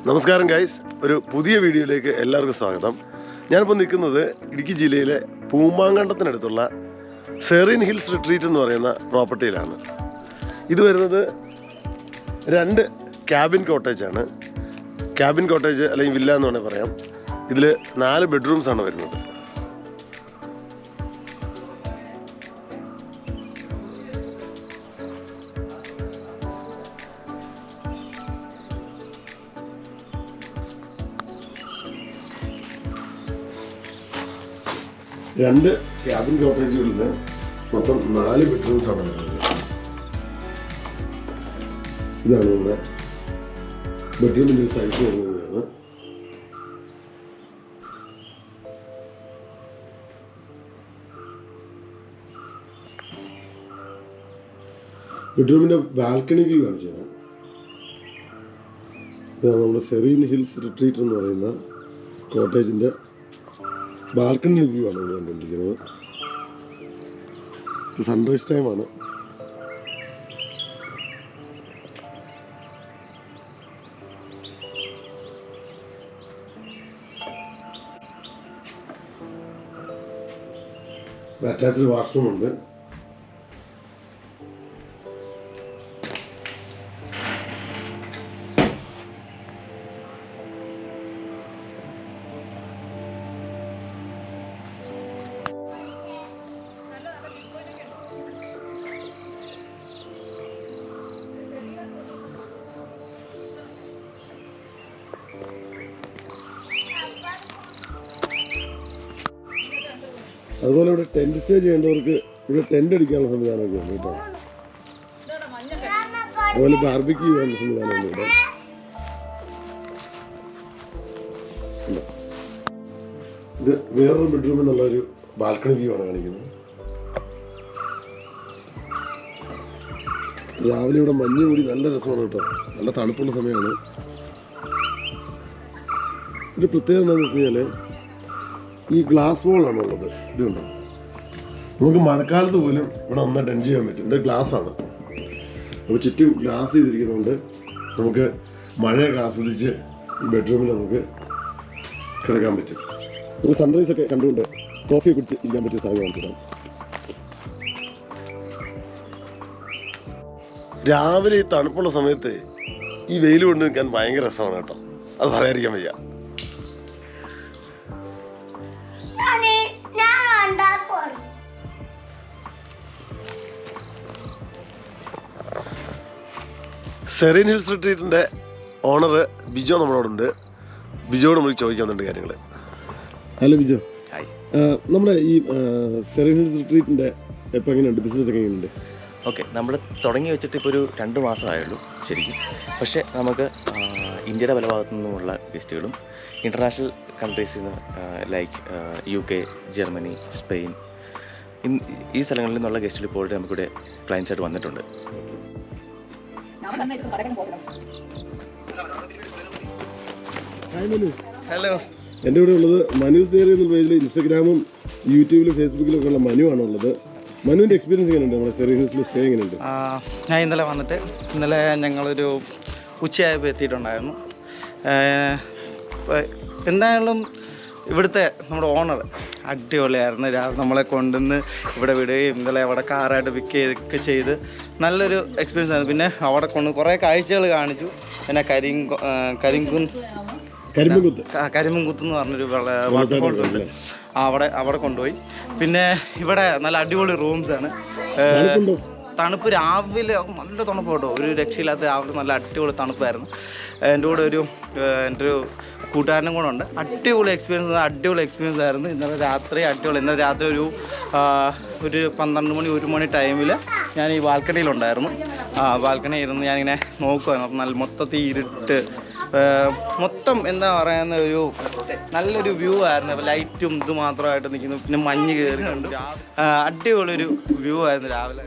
നമസ്കാരം ഗൈസ്, ഒരു പുതിയ വീഡിയോയിലേക്ക് എല്ലാവർക്കും സ്വാഗതം. ഞാനിപ്പോൾ നിൽക്കുന്നത് ഇടുക്കി ജില്ലയിലെ പൂമാങ്കണ്ടത്തിനടുത്തുള്ള സെറീൻ ഹിൽസ് റിട്രീറ്റ് എന്ന് പറയുന്ന പ്രോപ്പർട്ടിയിലാണ്. ഇത് വരുന്നത് 2 ക്യാബിൻ കോട്ടേജാണ്. ക്യാബിൻ കോട്ടേജ് അല്ലെങ്കിൽ വില്ല എന്ന് വേണമെങ്കിൽ പറയാം. ഇതിൽ 4 ബെഡ്റൂംസാണ് വരുന്നത്. രണ്ട് ക്യാബിൻ കോട്ടേജുകളിൽ മൊത്തം 4 ബെഡ്റൂംസാണ് വരുന്നത്. ഇതാണ് നമ്മുടെ ബെഡ്റൂമിൻ്റെ സൈസ് വരുന്നതാണ്. ബെഡ്റൂമിൻ്റെ ബാൽക്കണി വ്യൂ കാണിച്ചു തരാം. ഇതാണ് നമ്മുടെ സെറീൻ ഹിൽസ് റിട്രീറ്റ് എന്ന് പറയുന്ന കോട്ടേജിൻ്റെ ബാൽക്കണി വ്യൂ ആണ് നമ്മൾ കണ്ടുകൊണ്ടിരിക്കുന്നത്. ഇത് സൺറൈസ് ടൈമാണ്. അറ്റാച്ച്ഡ് വാഷ്റൂം ഉണ്ട്. അതുപോലെ ഇവിടെ ടെൻറ്റ് സ്റ്റേ ചെയ്യേണ്ടവർക്ക് ഇവിടെ ടെൻറ്റ് അടിക്കാനുള്ള സംവിധാനമൊക്കെ ഉണ്ട് കേട്ടോ. അതുപോലെ ബാർബിക്യൂ ചെയ്യാനുള്ള സംവിധാനമുണ്ട് ഇവിടെ. ഇത് വേറൊരു ബെഡ്റൂമിൽ നിന്നുള്ളൊരു ബാൽക്കണി വ്യൂ ആണ് കാണിക്കുന്നത്. രാവിലെ ഇവിടെ മഞ്ഞ് കൂടി നല്ല രസമാണ് കേട്ടോ. നല്ല തണുപ്പുള്ള സമയമാണ്. ഒരു പ്രത്യേകത എന്താണെന്ന് വെച്ച് കഴിഞ്ഞാൽ ഈ ഗ്ലാസ് വോളാണുള്ളത്. ഇതുണ്ടോ, നമുക്ക് മഴക്കാലത്ത് പോലും ഇവിടെ നന്നായിട്ട് എൻജോയ് ചെയ്യാൻ പറ്റും. ഇത് ഗ്ലാസ്സാണ്. അപ്പോൾ ചുറ്റും ഗ്ലാസ് ചെയ്തിരിക്കുന്നതുകൊണ്ട് നമുക്ക് മഴയൊക്കെ ആസ്വദിച്ച് ഈ ബെഡ്റൂമിൽ നമുക്ക് കിടക്കാൻ പറ്റും. ഒരു സൺറൈസ് ഒക്കെ കണ്ടുകൊണ്ട് കോഫി കുടിച്ച് ഇരിക്കാൻ പറ്റിയ സ്ഥലം കാണിച്ചിട്ടാണ്. രാവിലെ ഈ തണുപ്പുള്ള സമയത്ത് ഈ വെയിൽ കൊണ്ട് നിൽക്കാൻ ഭയങ്കര രസമാണ് കേട്ടോ. അത് പറയാതിരിക്കാൻ വയ്യ. സെറീൻ ഹിൽസ് റിട്രീറ്റിൻ്റെ ഓണർ ബിജോ നമ്മളോടുണ്ട്. ബിജോയോട് നമുക്ക് ചോദിക്കാനുണ്ട് കാര്യങ്ങൾ. ഹലോ ബിജോ, നമ്മുടെ ഈ സെറീൻ ഹിൽസ് റിട്രീറ്റിൻ്റെ ഇപ്പോൾ എങ്ങനെയുണ്ട്, ബിസിനസ് ഒക്കെ എങ്ങനെയുണ്ട്? ഓക്കെ, നമ്മൾ തുടങ്ങി വെച്ചിട്ട് ഇപ്പോൾ ഒരു 2 മാസമായുള്ളൂ ശരിക്കും. പക്ഷേ നമുക്ക് ഇന്ത്യയുടെ പല ഭാഗത്തു നിന്നുമുള്ള ഗസ്റ്റുകളും ഇൻ്റർനാഷണൽ കൺട്രീസിൽ നിന്ന് ലൈക്ക് UK, ജർമ്മനി, സ്പെയിൻ, ഈ സ്ഥലങ്ങളിൽ നിന്നുള്ള ഗസ്റ്റുകൾ ഇപ്പോൾ നമുക്കിവിടെ ക്ലയൻസായിട്ട് വന്നിട്ടുണ്ട്. ഹലോ, എൻ്റെ കൂടെ ഉള്ളത് മനൂസ് ഡയറി എന്ന പേജിൽ ഇൻസ്റ്റാഗ്രാമും യൂട്യൂബിലും ഫേസ്ബുക്കിലും ഒക്കെ ഉള്ള മനു ആണുള്ളത്. മനുവിൻ്റെ എക്സ്പീരിയൻസ് എങ്ങനെയുണ്ട്? നമ്മുടെ സെറീൻ ഹിൽസിൽ സ്റ്റേ എങ്ങനെയുണ്ട്? ഞാൻ ഇന്നലെ വന്നിട്ട് ഞങ്ങളൊരു ഉച്ചയായപ്പോൾ എത്തിയിട്ടുണ്ടായിരുന്നു. എന്തായാലും ഇവിടുത്തെ നമ്മുടെ ഓണർ അടിപൊളിയായിരുന്നു. രാവിലെ നമ്മളെ കൊണ്ടുവന്ന് ഇവിടെ വിടുകയും ഇന്നലെ അവിടെ കാറായിട്ട് പിക്ക് ചെയ്തൊക്കെ ചെയ്ത് നല്ലൊരു എക്സ്പീരിയൻസ് ആയിരുന്നു. പിന്നെ അവിടെ കൊണ്ട് കുറേ കാഴ്ചകൾ കാണിച്ചു. പിന്നെ കരിമ്പുംകുത്ത് എന്ന് പറഞ്ഞൊരു വാട്ടർഫോൾസ് ഉണ്ട്, അവിടെ കൊണ്ടുപോയി. പിന്നെ ഇവിടെ നല്ല അടിപൊളി റൂംസാണ്. തണുപ്പ് രാവിലെ നല്ല തണുപ്പ് കേട്ടോ, ഒരു രക്ഷയില്ലാത്ത രാവിലെ നല്ല അടിപൊളി തണുപ്പായിരുന്നു. എൻ്റെ കൂടെ എൻ്റെ ഒരു കൂട്ടുകാരനും കൂടെ ഉണ്ട്. അടിപൊളി എക്സ്പീരിയൻസ് ആയിരുന്നു. ഇന്നലെ രാത്രി ഒരു 12 മണി 1 മണി ടൈമിൽ ഞാൻ ഈ ബാൽക്കണിയിലുണ്ടായിരുന്നു. ബാൽക്കണി ഇരുന്ന് ഞാനിങ്ങനെ നോക്കുമായിരുന്നു. നല്ല മൊത്തത്തിൽ ഇരുട്ട്, മൊത്തം എന്താ പറയുന്ന ഒരു നല്ലൊരു വ്യൂ ആയിരുന്നു. ലൈറ്റും ഇത് മാത്രമായിട്ട് നിൽക്കുന്നു. പിന്നെ മഞ്ഞ് കയറി കണ്ടു. അടിപൊളി ഒരു വ്യൂ ആയിരുന്നു രാവിലെ.